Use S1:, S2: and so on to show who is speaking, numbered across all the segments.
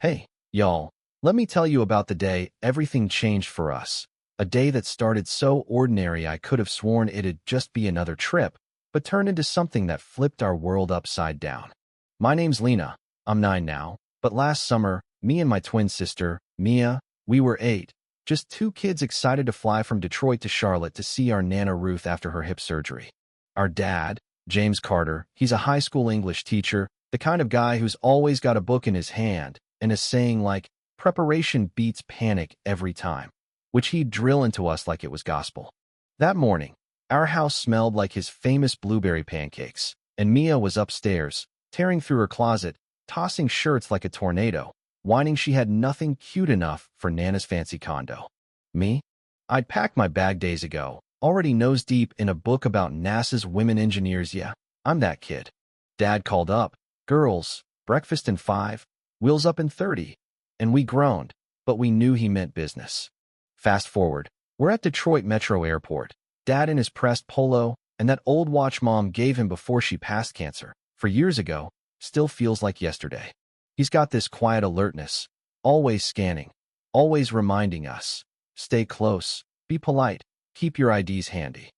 S1: Hey, y'all, let me tell you about the day everything changed for us. A day that started so ordinary I could have sworn it'd just be another trip, but turned into something that flipped our world upside down. My name's Lena. I'm 9 now, but last summer, me and my twin sister, Mia, we were 8. Just two kids excited to fly from Detroit to Charlotte to see our Nana Ruth after her hip surgery. Our dad, James Carter, he's a high school English teacher, the kind of guy who's always got a book in his hand, and is saying like, preparation beats panic every time, which he'd drill into us like it was gospel. That morning, our house smelled like his famous blueberry pancakes, and Mia was upstairs, tearing through her closet, tossing shirts like a tornado, whining she had nothing cute enough for Nana's fancy condo. Me? I'd packed my bag days ago, already nose-deep in a book about NASA's women engineers. Yeah, I'm that kid. Dad called up, girls, breakfast in 5, wheels up in 30. And we groaned, but we knew he meant business. Fast forward, we're at Detroit Metro Airport, Dad in his pressed polo, and that old watch Mom gave him before she passed cancer, for years ago, still feels like yesterday. He's got this quiet alertness, always scanning, always reminding us, stay close, be polite, keep your IDs handy.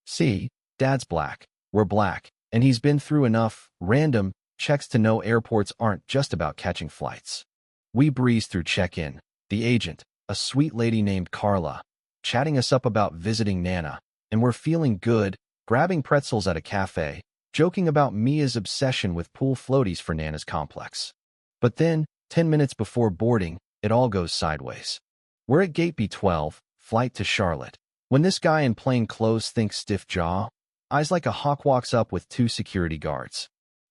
S1: See, Dad's black, we're black, and he's been through enough random checks to know airports aren't just about catching flights. We breeze through check-in, the agent, a sweet lady named Carla, chatting us up about visiting Nana, and we're feeling good, grabbing pretzels at a cafe, joking about Mia's obsession with pool floaties for Nana's complex. But then, 10 minutes before boarding, it all goes sideways. We're at gate B12, flight to Charlotte, when this guy in plain clothes thinks stiff jaw, eyes like a hawk walks up with 2 security guards.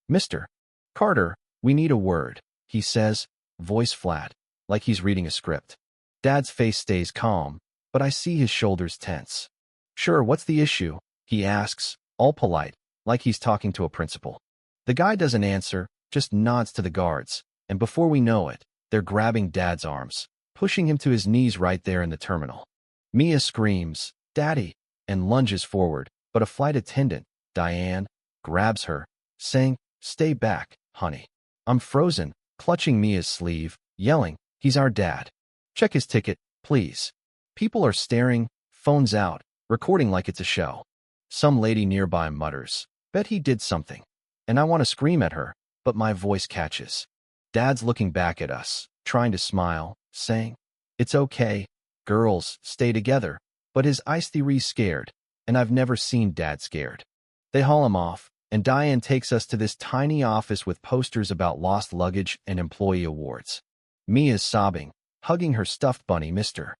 S1: Mr. Carter, we need a word, he says, voice flat, like he's reading a script. Dad's face stays calm, but I see his shoulders tense. Sure, what's the issue? He asks, all polite, like he's talking to a principal. The guy doesn't answer, just nods to the guards, and before we know it, they're grabbing Dad's arms, pushing him to his knees right there in the terminal. Mia screams, Daddy, and lunges forward, but a flight attendant, Diane, grabs her, saying, stay back, honey. I'm frozen, clutching Mia's sleeve, yelling, he's our dad. Check his ticket, please. People are staring, phones out, recording like it's a show. Some lady nearby mutters, bet he did something. And I want to scream at her, but my voice catches. Dad's looking back at us, trying to smile, saying, it's okay, girls, stay together. But his eyes theory's scared, and I've never seen Dad scared. They haul him off, and Diane takes us to this tiny office with posters about lost luggage and employee awards. Mia's sobbing, hugging her stuffed bunny, Mr.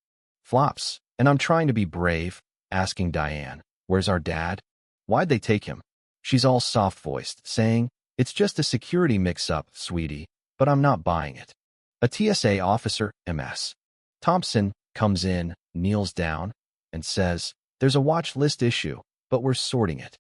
S1: Flops, and I'm trying to be brave, asking Diane, where's our dad? Why'd they take him? She's all soft-voiced, saying, it's just a security mix-up, sweetie, but I'm not buying it. A TSA officer, MS. Thompson, comes in, kneels down, and says, there's a watch list issue, but we're sorting it.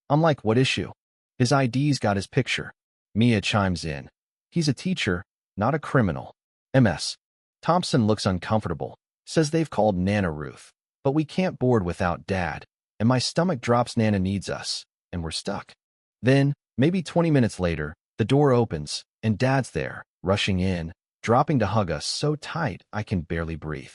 S1: I'm like, what issue? His ID's got his picture. Mia chimes in. He's a teacher, not a criminal. MS. Thompson looks uncomfortable, says they've called Nana Ruth, but we can't board without Dad, and my stomach drops. Nana needs us, and we're stuck. Then, maybe 20 minutes later, the door opens, and Dad's there, rushing in, dropping to hug us so tight I can barely breathe.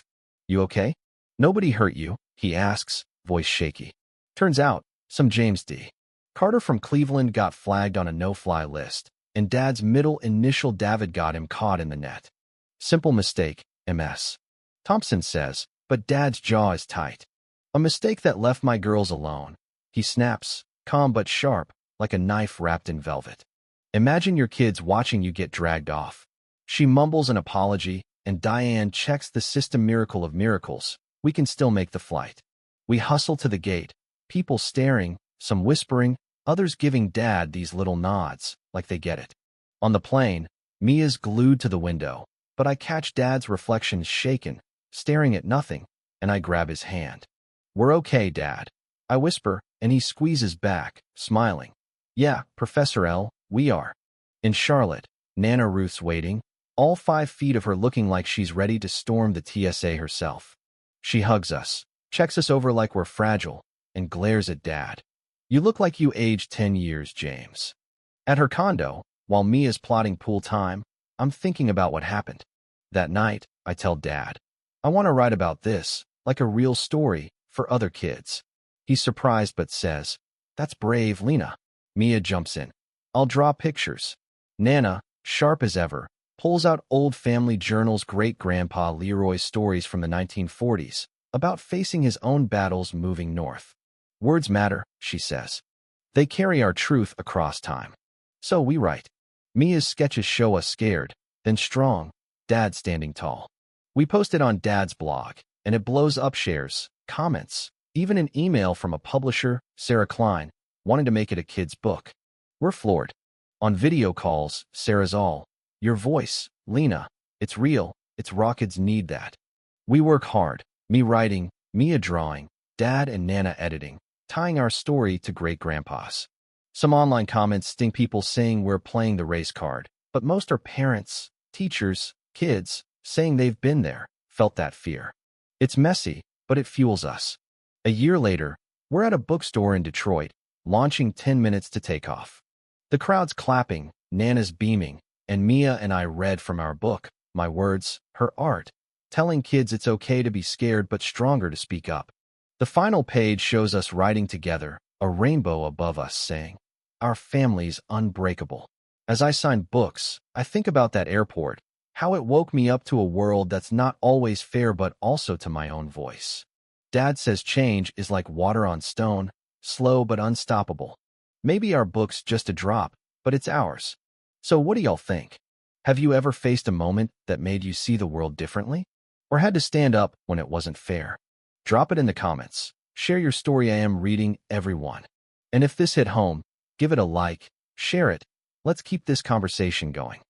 S1: You okay? Nobody hurt you? He asks, voice shaky. Turns out, some James D. Carter from Cleveland got flagged on a no-fly list, and Dad's middle initial David got him caught in the net. Simple mistake, MS. Thompson says, but Dad's jaw is tight. A mistake that left my girls alone. He snaps, calm but sharp, like a knife wrapped in velvet. Imagine your kids watching you get dragged off. She mumbles an apology, and Diane checks the system. Miracle of miracles, we can still make the flight. We hustle to the gate, people staring, some whispering, others giving Dad these little nods, like they get it. On the plane, Mia's glued to the window, but I catch Dad's reflection shaken, staring at nothing, and I grab his hand. We're okay, Dad. I whisper, and he squeezes back, smiling. Yeah, Professor L, we are. In Charlotte, Nana Ruth's waiting, all 5 feet of her looking like she's ready to storm the TSA herself. She hugs us, checks us over like we're fragile, and glares at Dad. You look like you aged 10 years, James. At her condo, while Mia's plotting pool time, I'm thinking about what happened. That night, I tell Dad, I want to write about this, like a real story, for other kids. He's surprised but says, that's brave, Lena. Mia jumps in. I'll draw pictures. Nana, sharp as ever, pulls out old family journals, great-grandpa Leroy's stories from the 1940s, about facing his own battles moving north. Words matter, she says. They carry our truth across time. So we write. Mia's sketches show us scared, then strong, Dad standing tall. We post it on Dad's blog, and it blows up shares, comments, even an email from a publisher, Sarah Klein, wanting to make it a kid's book. We're floored. On video calls, Sarah's all, your voice, Lena, it's real, it's raw, kids need that. We work hard, me writing, Mia drawing, Dad and Nana editing, tying our story to great-grandpa's. Some online comments sting, people saying we're playing the race card, but most are parents, teachers, kids, saying they've been there, felt that fear. It's messy, but it fuels us. A year later, we're at a bookstore in Detroit, launching 10 minutes to take off. The crowd's clapping, Nana's beaming, and Mia and I read from our book, my words, her art, telling kids it's okay to be scared but stronger to speak up. The final page shows us writing together, a rainbow above us saying, our family's unbreakable. As I sign books, I think about that airport, how it woke me up to a world that's not always fair but also to my own voice. Dad says change is like water on stone, slow but unstoppable. Maybe our book's just a drop, but it's ours. So what do y'all think? Have you ever faced a moment that made you see the world differently? Or had to stand up when it wasn't fair? Drop it in the comments. Share your story. I am reading everyone. And if this hit home, give it a like, share it. Let's keep this conversation going.